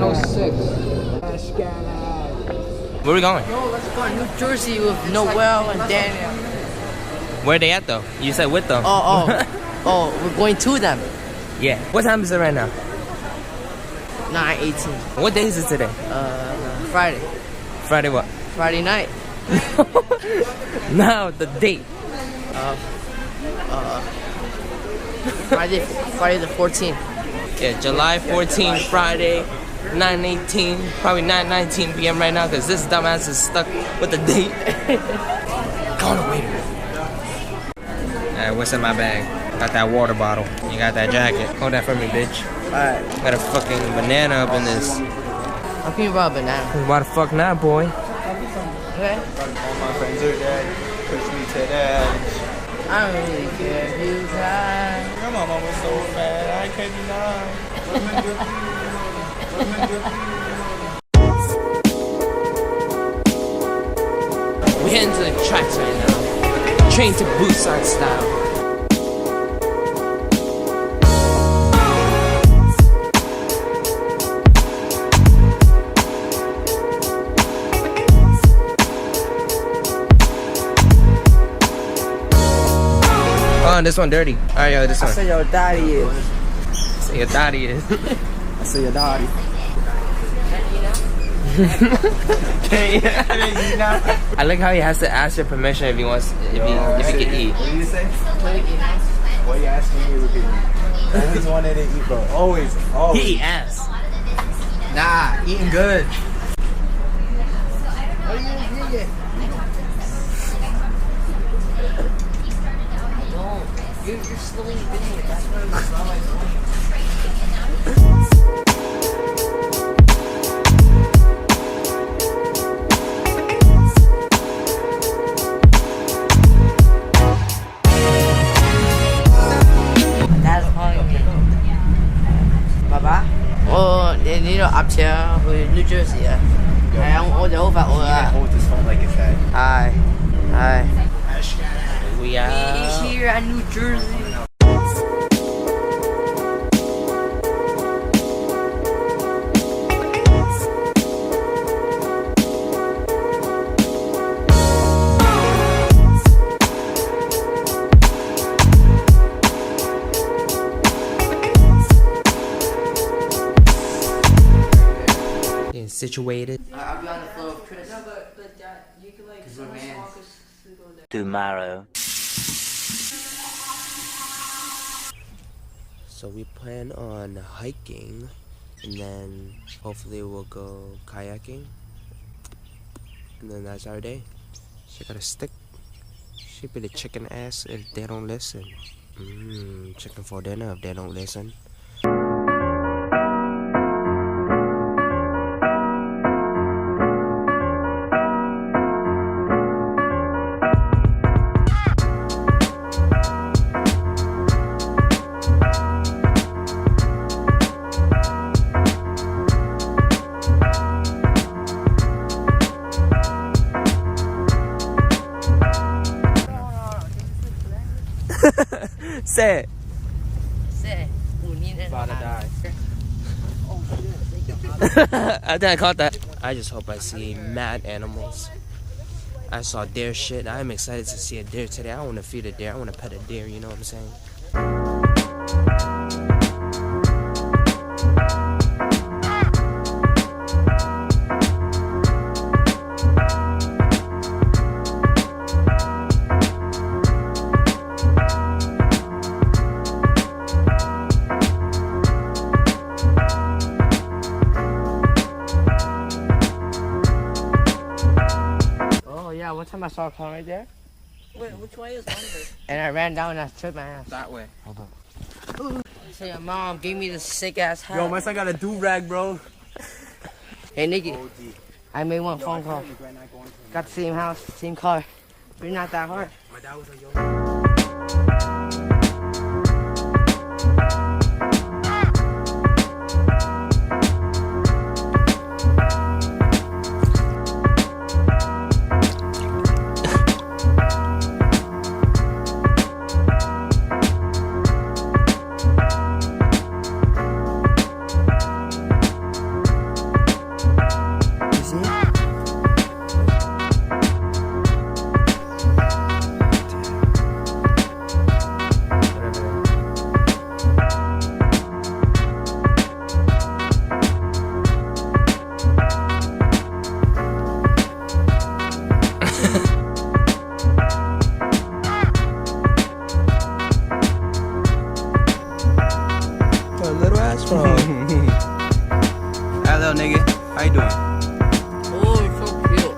906. Where are we going? Yo, let's go to New Jersey with Noel and Daniel. Where are they at though? You said with them. Oh, we're going to them. Yeah. What time is it right now? 9:18. What day is it today? Friday. Friday what? Friday night. Now the date. Friday the 14th. Yeah, July 14th, Friday, 9:18, probably 9:19 p.m. right now because this dumbass is stuck with the date. Call the waiter. Alright, what's in my bag? Got that water bottle. You got that jacket. Hold that for me, bitch. Alright. Got a fucking banana up in this. How can you rob a banana? Why the fuck not, boy? Okay. All my friends are dead. Push me to the edge. I don't really care if you die. Your mama was so fat, I can't deny. We're heading to the tracks right now. Train to Busan style. Oh, this one dirty. Alright, yo, this one. I said your daddy is. So your daddy is. I said your daddy. I like how he has to ask your permission if he wants, if he can eat. What do you say? What are you asking me to eat? Always wanted to eat, bro. Always. He eat ass. Nah, eating good. You're slowing the video. That's why it's not like That's calling me. Baba?你呢度鴨車去 New Jersey 啊？係啊，我就好快我啊。 Hold this phone like it's that. 係。 We are Here at New Jersey. getting situated. I'll be on the floor with Chris. No, but you can like tomorrow. So we plan on hiking, and then hopefully we'll go kayaking, and then that's our day. She got a stick. She be the chicken ass if they don't listen. Chicken for dinner if they don't listen. Say it. Say, About to die. I think I caught that. I just hope I see mad animals. I saw deer shit. I'm excited to see a deer today. I want to feed a deer. I want to pet a deer, you know what I'm saying? One time I saw a car right there. Wait, which way is London? And I ran down and I tripped my ass. That way. I said, your mom gave me this sick ass hat. Yo, my son got a do-rag, bro. Hey, Nikki. I made one phone call. Got the same house, same car. But you're not that hard. My dad was a yo. nigga? How you doing? Oh, it's so cute.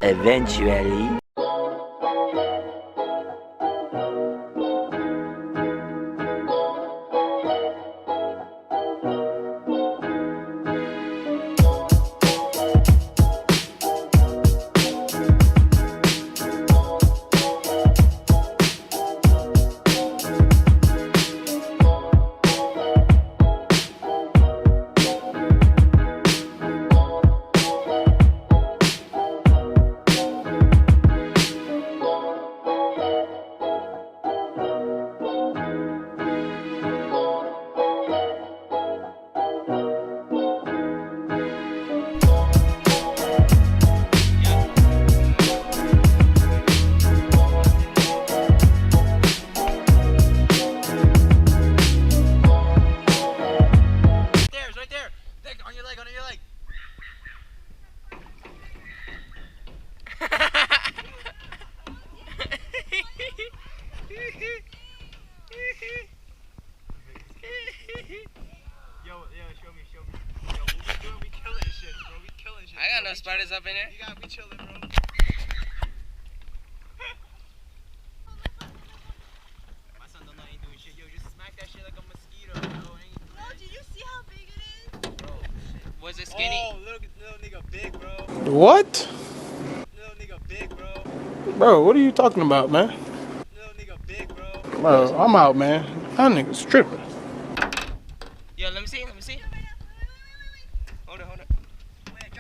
Eventually. I got no spiders up in there. You gotta be chilling, bro. My son don't know ain't doing shit. Yo, just smack that shit like a mosquito, bro. Bro, did you see how big it is? Bro, shit. Was it skinny? Oh, little nigga big, bro. What? Little nigga big, bro. Bro, what are you talking about, man? Little nigga big, bro. Bro, I'm out, man. That nigga's tripping. Yo, let me see. Hold on.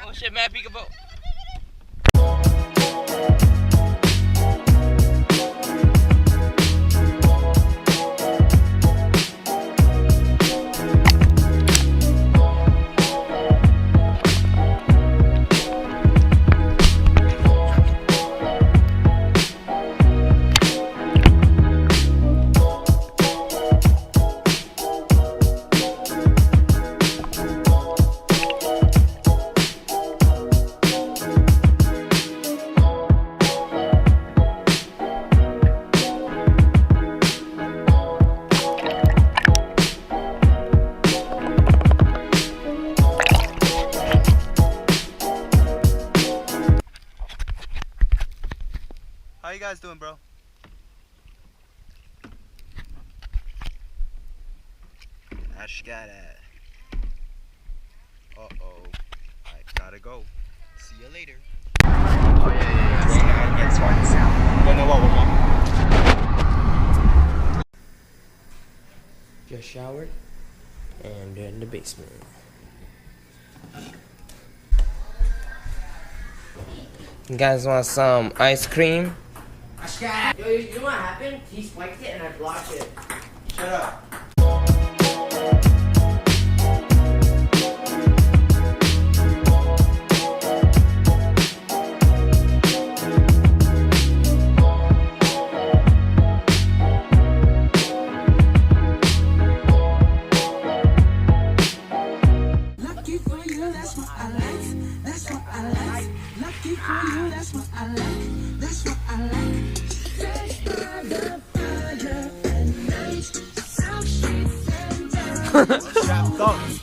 Oh shit, man, peekaboo. How you guys doing, bro? Ash got it. Uh-oh. I gotta go. See you later. Oh, yeah. Gets one sound. You know what we're on? Just showered and in the basement. You guys want some ice cream? Yo, you know what happened? He spiked it and I blocked it. Shut up. Lucky for you, that's what I like. That's what I like. Lucky for you, that's what I like. That's what I like. Touched by the fire and night. South streets and down.